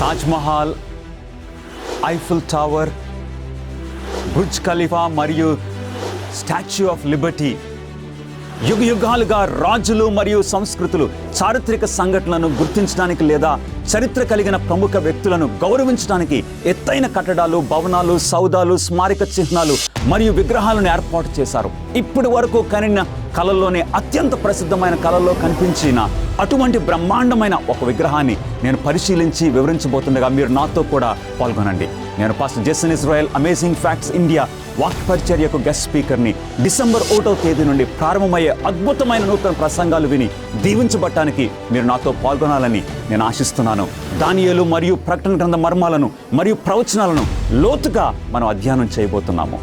Taj Mahal, Eiffel tower, Burj Khalifa మరియు statue of Liberty యుగ యుగాలుగా రాజులు మరియు సంస్కృతులు చారిత్రక సంఘటనలను గుర్తించడానికి లేదా చరిత్ర కలిగిన ప్రముఖ వ్యక్తులను గౌరవించడానికి ఎత్తైన కట్టడాలు, భవనాలు, సౌధాలు, స్మారక చిహ్నాలు మరియు విగ్రహాలను ఏర్పాటు చేశారు. ఇప్పటి వరకు కనిన కళల్లోనే అత్యంత ప్రసిద్ధమైన కళల్లో కనిపించిన అటువంటి బ్రహ్మాండమైన ఒక విగ్రహాన్ని నేను పరిశీలించి వివరించబోతుండగా మీరు నాతో కూడా పాల్గొనండి. నేను pastor Jason Israel, amazing facts India వాక్య పరిచర్యకు గెస్ట్ స్పీకర్ని. డిసెంబర్ 1వ తేదీ నుండి ప్రారంభమయ్యే అద్భుతమైన నూతన ప్రసంగాలు విని దీవించబడటానికి మీరు నాతో పాల్గొనాలని నేను ఆశిస్తున్నాను. దానియేలు మరియు ప్రకటన గ్రంథ మర్మాలను మరియు ప్రవచనాలను లోతుగా మనం అధ్యయనం చేయబోతున్నాము.